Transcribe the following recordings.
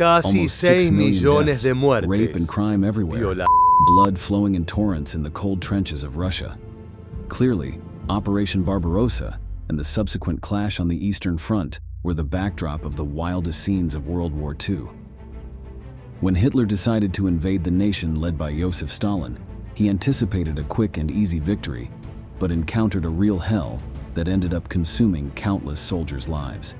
Casi Almost 6 6 million millones deaths, de muertes. rape and crime everywhere, Viola- blood flowing in torrents in the cold trenches of Russia. Clearly, Operation Barbarossa and the subsequent clash on the Eastern Front were the backdrop of the wildest scenes of World War II. When Hitler decided to invade the nation led by Joseph Stalin, he anticipated a quick and easy victory, but encountered a real hell that ended up consuming countless soldiers' lives.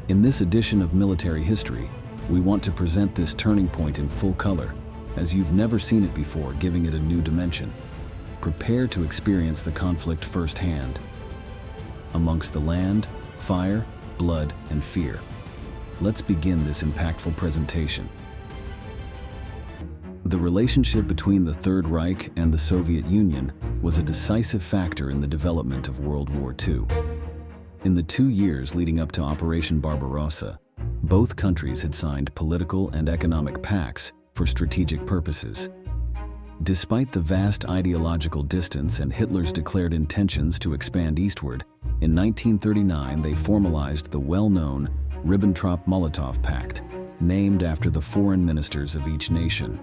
In this edition of Military History, we want to present this turning point in full color, as you've never seen it before, giving it a new dimension. Prepare to experience the conflict firsthand. Amongst the land, fire, blood, and fear. Let's begin this impactful presentation. The relationship between the Third Reich and the Soviet Union was a decisive factor in the development of World War II. In the 2 years leading up to Operation Barbarossa, both countries had signed political and economic pacts for strategic purposes. Despite the vast ideological distance and Hitler's declared intentions to expand eastward, in 1939 they formalized the well-known Ribbentrop-Molotov Pact, named after the foreign ministers of each nation.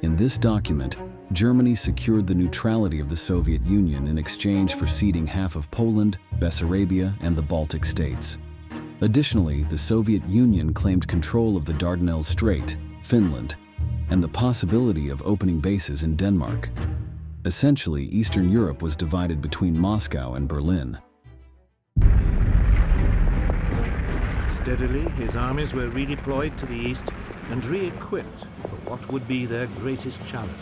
In this document, Germany secured the neutrality of the Soviet Union in exchange for ceding half of Poland, Bessarabia, and the Baltic states. Additionally, the Soviet Union claimed control of the Dardanelles Strait, Finland, and the possibility of opening bases in Denmark. Essentially, Eastern Europe was divided between Moscow and Berlin. Steadily, his armies were redeployed to the east and re-equipped for what would be their greatest challenge.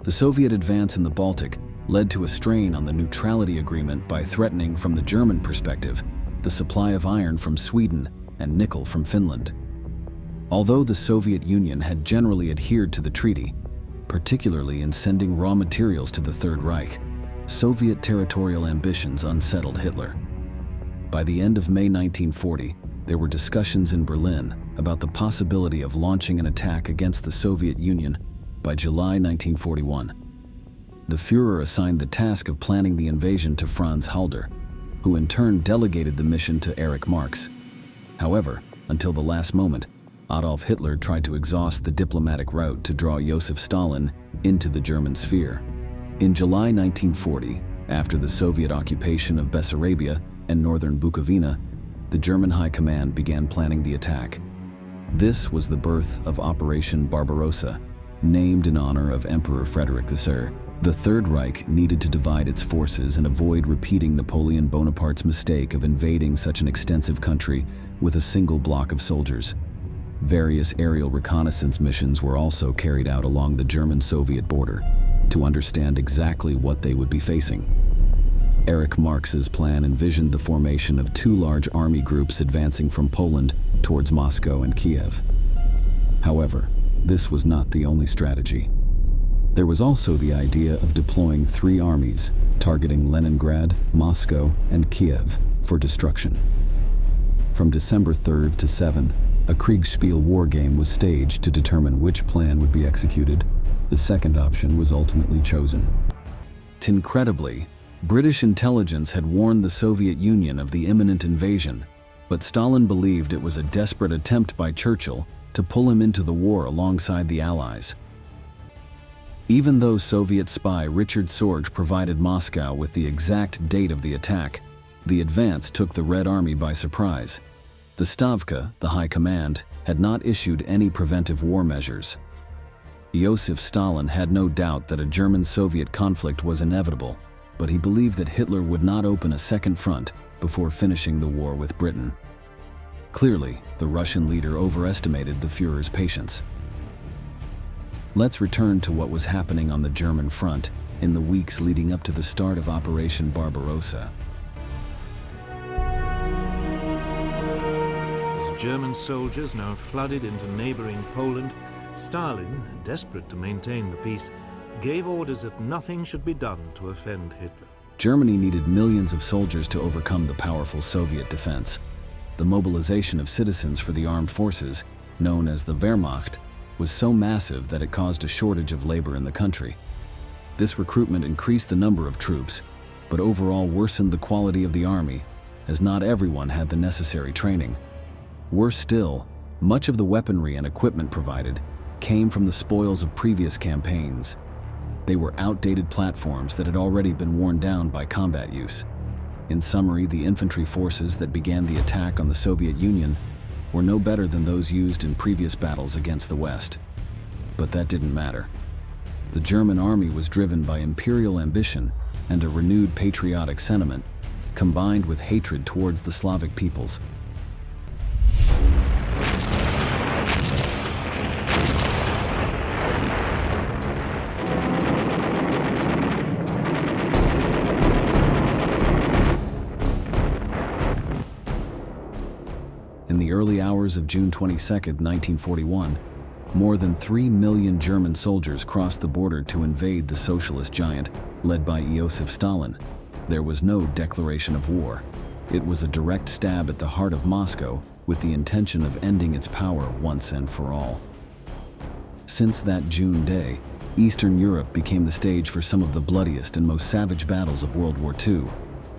The Soviet advance in the Baltic led to a strain on the neutrality agreement by threatening, from the German perspective, the supply of iron from Sweden and nickel from Finland. Although the Soviet Union had generally adhered to the treaty, particularly in sending raw materials to the Third Reich, Soviet territorial ambitions unsettled Hitler. By the end of May 1940, there were discussions in Berlin about the possibility of launching an attack against the Soviet Union by July 1941. The Führer assigned the task of planning the invasion to Franz Halder, who in turn delegated the mission to Erich Marx. However, until the last moment, Adolf Hitler tried to exhaust the diplomatic route to draw Joseph Stalin into the German sphere. In July 1940, after the Soviet occupation of Bessarabia and northern Bukovina, the German High Command began planning the attack. This was the birth of Operation Barbarossa, named in honor of Emperor Frederick III. The Third Reich needed to divide its forces and avoid repeating Napoleon Bonaparte's mistake of invading such an extensive country with a single block of soldiers. Various aerial reconnaissance missions were also carried out along the German-Soviet border to understand exactly what they would be facing. Erich Marx's plan envisioned the formation of 2 large army groups advancing from Poland towards Moscow and Kiev. However, this was not the only strategy. There was also the idea of deploying 3 armies, targeting Leningrad, Moscow, and Kiev for destruction. From December 3rd to 7th, a Kriegspiel war game was staged to determine which plan would be executed. The second option was ultimately chosen. Incredibly, British intelligence had warned the Soviet Union of the imminent invasion, but Stalin believed it was a desperate attempt by Churchill to pull him into the war alongside the Allies. Even though Soviet spy Richard Sorge provided Moscow with the exact date of the attack, the advance took the Red Army by surprise. The Stavka, the High Command, had not issued any preventive war measures. Joseph Stalin had no doubt that a German-Soviet conflict was inevitable, but he believed that Hitler would not open a second front before finishing the war with Britain. Clearly, the Russian leader overestimated the Führer's patience. Let's return to what was happening on the German front in the weeks leading up to the start of Operation Barbarossa. As German soldiers now flooded into neighboring Poland, Stalin, desperate to maintain the peace, gave orders that nothing should be done to offend Hitler. Germany needed millions of soldiers to overcome the powerful Soviet defense. The mobilization of citizens for the armed forces, known as the Wehrmacht, was so massive that it caused a shortage of labor in the country. This recruitment increased the number of troops, but overall worsened the quality of the army, as not everyone had the necessary training. Worse still, much of the weaponry and equipment provided came from the spoils of previous campaigns. They were outdated platforms that had already been worn down by combat use. In summary, the infantry forces that began the attack on the Soviet Union were no better than those used in previous battles against the West. But that didn't matter. The German army was driven by imperial ambition and a renewed patriotic sentiment, combined with hatred towards the Slavic peoples. In the early hours of June 22, 1941, more than 3 million German soldiers crossed the border to invade the socialist giant, led by Joseph Stalin. There was no declaration of war. It was a direct stab at the heart of Moscow, with the intention of ending its power once and for all. Since that June day, Eastern Europe became the stage for some of the bloodiest and most savage battles of World War II,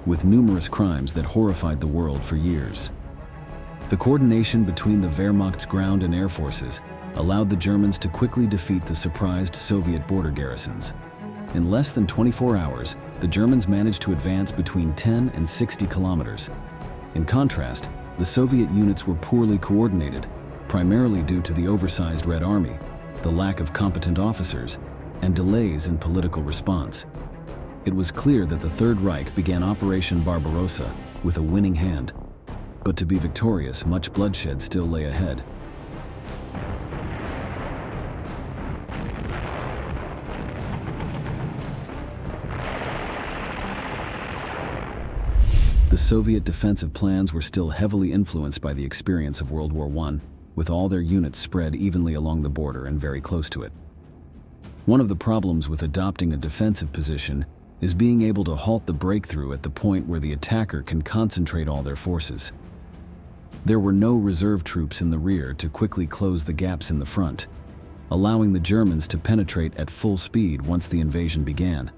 with numerous crimes that horrified the world for years. The coordination between the Wehrmacht's ground and air forces allowed the Germans to quickly defeat the surprised Soviet border garrisons. In less than 24 hours, the Germans managed to advance between 10 and 60 kilometers. In contrast, the Soviet units were poorly coordinated, primarily due to the oversized Red Army, the lack of competent officers, and delays in political response. It was clear that the Third Reich began Operation Barbarossa with a winning hand. But to be victorious, much bloodshed still lay ahead. The Soviet defensive plans were still heavily influenced by the experience of World War I, with all their units spread evenly along the border and very close to it. One of the problems with adopting a defensive position is being able to halt the breakthrough at the point where the attacker can concentrate all their forces. There were no reserve troops in the rear to quickly close the gaps in the front, allowing the Germans to penetrate at full speed once the invasion began.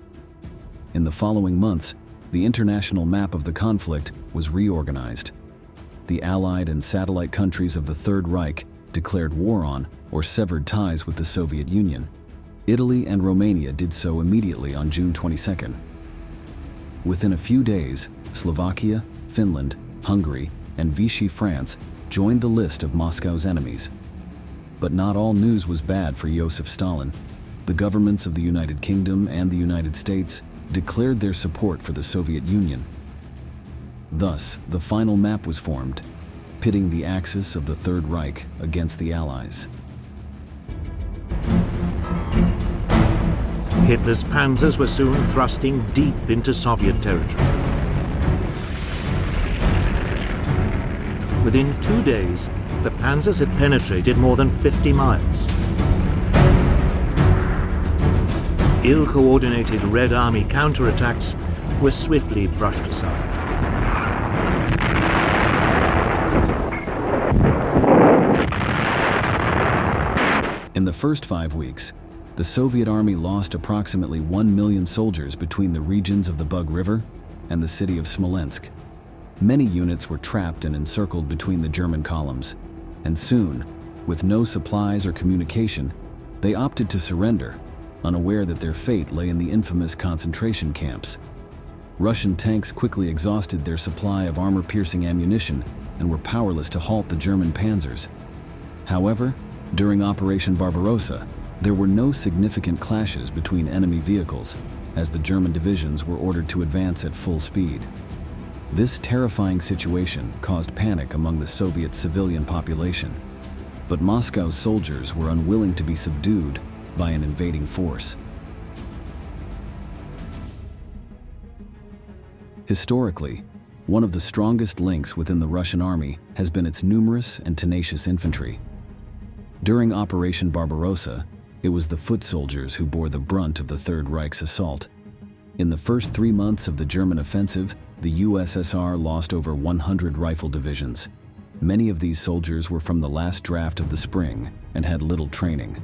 In the following months, the international map of the conflict was reorganized. The Allied and satellite countries of the Third Reich declared war on or severed ties with the Soviet Union. Italy and Romania did so immediately on June 22nd. Within a few days, Slovakia, Finland, Hungary, and Vichy France joined the list of Moscow's enemies. But not all news was bad for Joseph Stalin. The governments of the United Kingdom and the United States declared their support for the Soviet Union. Thus, the final map was formed, pitting the axis of the Third Reich against the Allies. Hitler's panzers were soon thrusting deep into Soviet territory. Within 2 days, the panzers had penetrated more than 50 miles. Ill-coordinated Red Army counterattacks were swiftly brushed aside. In the first 5 weeks, the Soviet army lost approximately 1 million soldiers between the regions of the Bug River and the city of Smolensk. Many units were trapped and encircled between the German columns, and soon, with no supplies or communication, they opted to surrender, unaware that their fate lay in the infamous concentration camps. Russian tanks quickly exhausted their supply of armor-piercing ammunition and were powerless to halt the German panzers. However, during Operation Barbarossa, there were no significant clashes between enemy vehicles, as the German divisions were ordered to advance at full speed. This terrifying situation caused panic among the Soviet civilian population, but Moscow's soldiers were unwilling to be subdued by an invading force. Historically, one of the strongest links within the Russian army has been its numerous and tenacious infantry. During Operation Barbarossa, it was the foot soldiers who bore the brunt of the Third Reich's assault. In the first 3 months of the German offensive, the USSR lost over 100 rifle divisions. Many of these soldiers were from the last draft of the spring and had little training.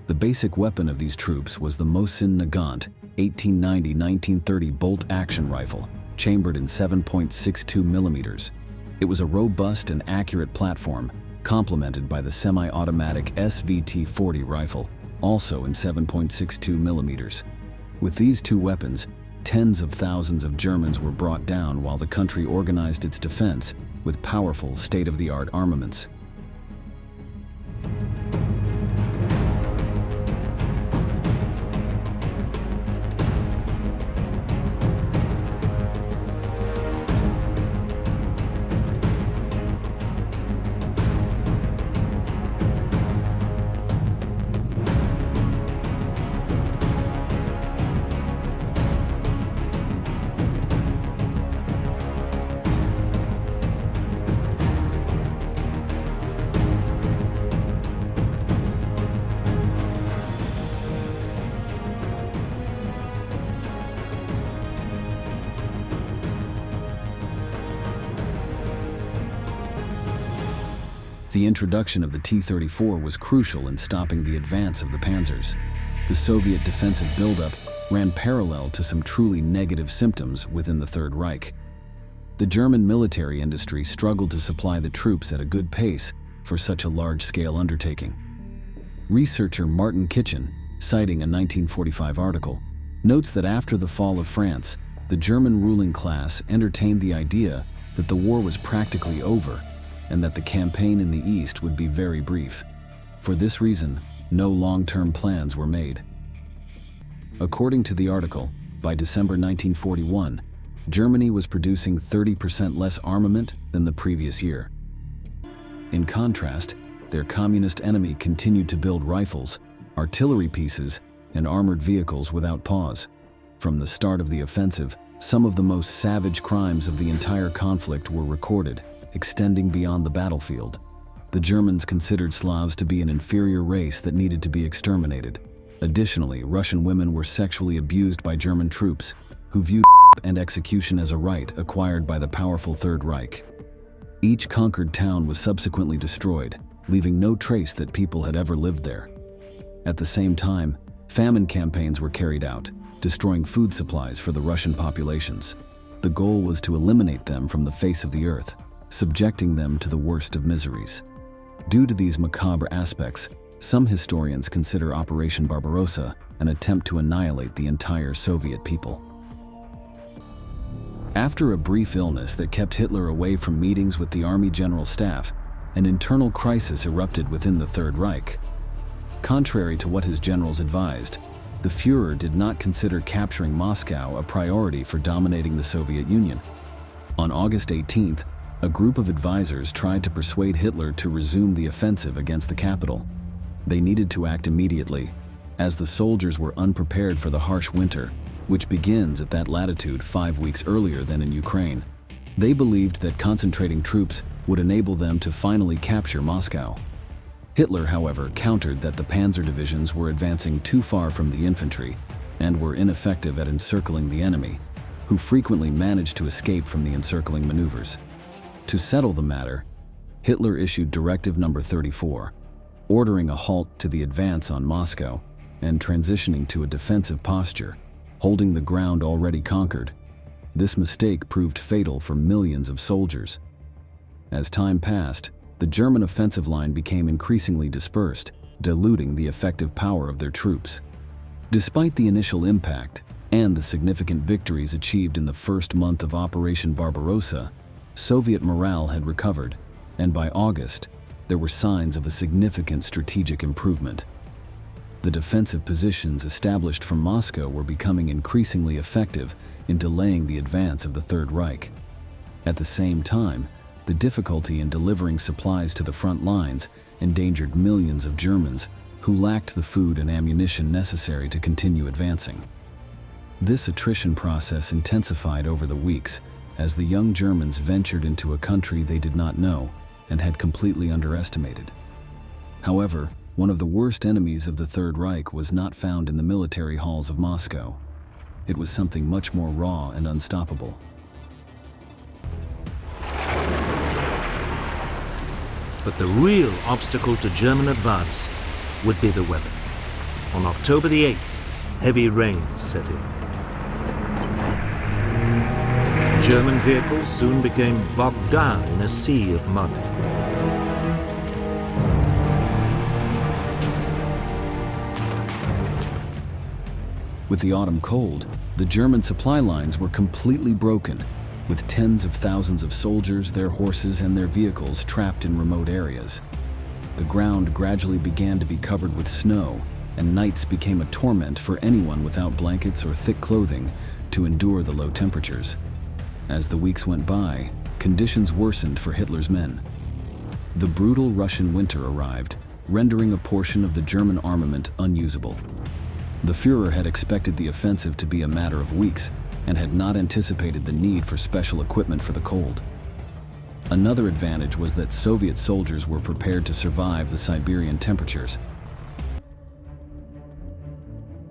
The basic weapon of these troops was the Mosin Nagant, 1890-1930 bolt-action rifle, chambered in 7.62 millimeters. It was a robust and accurate platform, complemented by the semi-automatic SVT-40 rifle, also in 7.62 millimeters. With these two weapons, tens of thousands of Germans were brought down while the country organized its defense with powerful state-of-the-art armaments. The introduction of the T-34 was crucial in stopping the advance of the panzers. The Soviet defensive buildup ran parallel to some truly negative symptoms within the Third Reich. The German military industry struggled to supply the troops at a good pace for such a large-scale undertaking. Researcher Martin Kitchen, citing a 1945 article, notes that after the fall of France, the German ruling class entertained the idea that the war was practically over and that the campaign in the East would be very brief. For this reason, no long-term plans were made. According to the article, by December 1941, Germany was producing 30% less armament than the previous year. In contrast, their communist enemy continued to build rifles, artillery pieces, and armored vehicles without pause. From the start of the offensive, some of the most savage crimes of the entire conflict were recorded, extending beyond the battlefield. The Germans considered Slavs to be an inferior race that needed to be exterminated. Additionally, Russian women were sexually abused by German troops, who viewed and execution as a right acquired by the powerful Third Reich. Each conquered town was subsequently destroyed, leaving no trace that people had ever lived there. At the same time, famine campaigns were carried out, destroying food supplies for the Russian populations. The goal was to eliminate them from the face of the earth, subjecting them to the worst of miseries. Due to these macabre aspects, some historians consider Operation Barbarossa an attempt to annihilate the entire Soviet people. After a brief illness that kept Hitler away from meetings with the Army General Staff, an internal crisis erupted within the Third Reich. Contrary to what his generals advised, the Führer did not consider capturing Moscow a priority for dominating the Soviet Union. On August 18th, a group of advisors tried to persuade Hitler to resume the offensive against the capital. They needed to act immediately, as the soldiers were unprepared for the harsh winter, which begins at that latitude 5 weeks earlier than in Ukraine. They believed that concentrating troops would enable them to finally capture Moscow. Hitler, however, countered that the panzer divisions were advancing too far from the infantry and were ineffective at encircling the enemy, who frequently managed to escape from the encircling maneuvers. To settle the matter, Hitler issued Directive No. 34, ordering a halt to the advance on Moscow and transitioning to a defensive posture, holding the ground already conquered. This mistake proved fatal for millions of soldiers. As time passed, the German offensive line became increasingly dispersed, diluting the effective power of their troops. Despite the initial impact and the significant victories achieved in the first month of Operation Barbarossa, Soviet morale had recovered, and by August, there were signs of a significant strategic improvement. The defensive positions established from Moscow were becoming increasingly effective in delaying the advance of the Third Reich. At the same time, the difficulty in delivering supplies to the front lines endangered millions of Germans who lacked the food and ammunition necessary to continue advancing. This attrition process intensified over the weeks as the young Germans ventured into a country they did not know and had completely underestimated. However, one of the worst enemies of the Third Reich was not found in the military halls of Moscow. It was something much more raw and unstoppable. But the real obstacle to German advance would be the weather. On October the 8th, heavy rains set in. German vehicles soon became bogged down in a sea of mud. With the autumn cold, the German supply lines were completely broken, with tens of thousands of soldiers, their horses, and their vehicles trapped in remote areas. The ground gradually began to be covered with snow, and nights became a torment for anyone without blankets or thick clothing to endure the low temperatures. As the weeks went by, conditions worsened for Hitler's men. The brutal Russian winter arrived, rendering a portion of the German armament unusable. The Führer had expected the offensive to be a matter of weeks and had not anticipated the need for special equipment for the cold. Another advantage was that Soviet soldiers were prepared to survive the Siberian temperatures.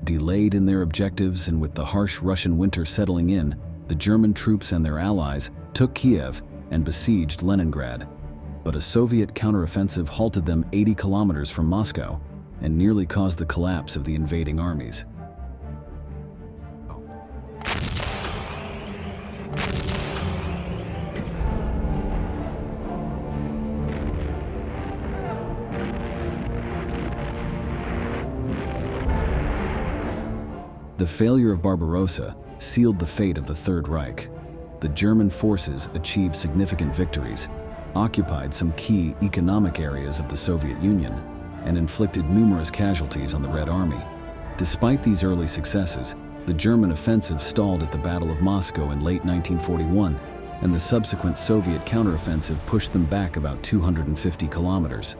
Delayed in their objectives and with the harsh Russian winter settling in, the German troops and their allies took Kiev and besieged Leningrad. But a Soviet counteroffensive halted them 80 kilometers from Moscow and nearly caused the collapse of the invading armies. The failure of Barbarossa sealed the fate of the Third Reich. The German forces achieved significant victories, occupied some key economic areas of the Soviet Union, and inflicted numerous casualties on the Red Army. Despite these early successes, the German offensive stalled at the Battle of Moscow in late 1941, and the subsequent Soviet counteroffensive pushed them back about 250 kilometers.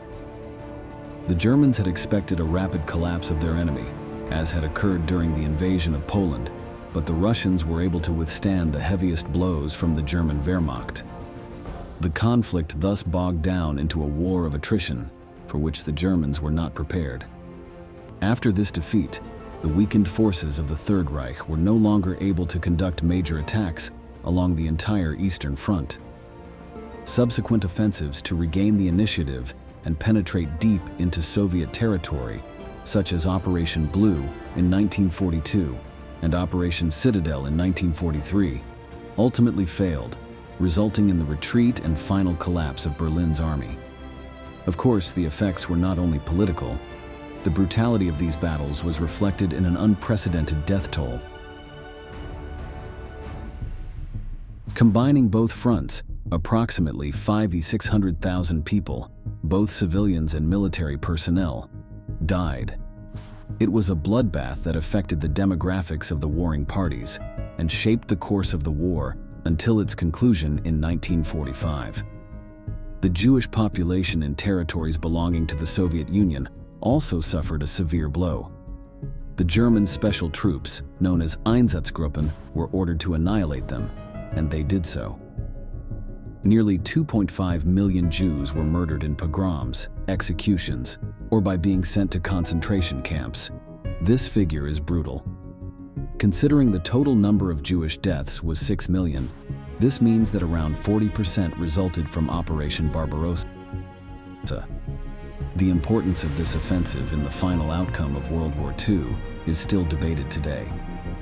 The Germans had expected a rapid collapse of their enemy, as had occurred during the invasion of Poland, but the Russians were able to withstand the heaviest blows from the German Wehrmacht. The conflict thus bogged down into a war of attrition, for which the Germans were not prepared. After this defeat, the weakened forces of the Third Reich were no longer able to conduct major attacks along the entire Eastern Front. Subsequent offensives to regain the initiative and penetrate deep into Soviet territory, such as Operation Blue in 1942 and Operation Citadel in 1943, ultimately failed, resulting in the retreat and final collapse of Berlin's army. Of course, the effects were not only political. The brutality of these battles was reflected in an unprecedented death toll. Combining both fronts, approximately 600,000 people, both civilians and military personnel, died. It was a bloodbath that affected the demographics of the warring parties and shaped the course of the war until its conclusion in 1945. The Jewish population in territories belonging to the Soviet Union also suffered a severe blow. The German special troops, known as Einsatzgruppen, were ordered to annihilate them, and they did so. Nearly 2.5 million Jews were murdered in pogroms, executions, or by being sent to concentration camps. This figure is brutal. Considering the total number of Jewish deaths was 6 million, this means that around 40% resulted from Operation Barbarossa. The importance of this offensive in the final outcome of World War II is still debated today.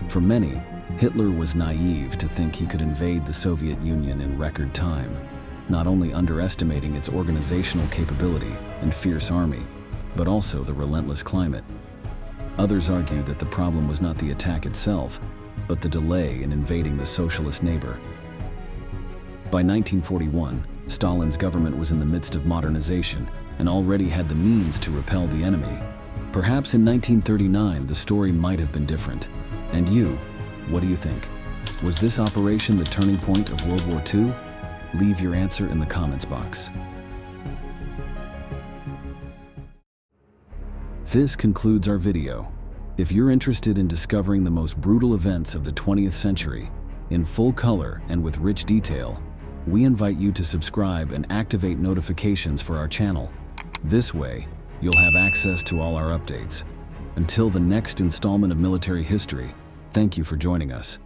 For many, Hitler was naive to think he could invade the Soviet Union in record time, not only underestimating its organizational capability and fierce army, but also the relentless climate. Others argue that the problem was not the attack itself, but the delay in invading the socialist neighbor. By 1941, Stalin's government was in the midst of modernization and already had the means to repel the enemy. Perhaps in 1939, the story might have been different. And you, what do you think? Was this operation the turning point of World War II? Leave your answer in the comments box. This concludes our video. If you're interested in discovering the most brutal events of the 20th century, in full color and with rich detail, we invite you to subscribe and activate notifications for our channel. This way, you'll have access to all our updates. Until the next installment of Military History, thank you for joining us.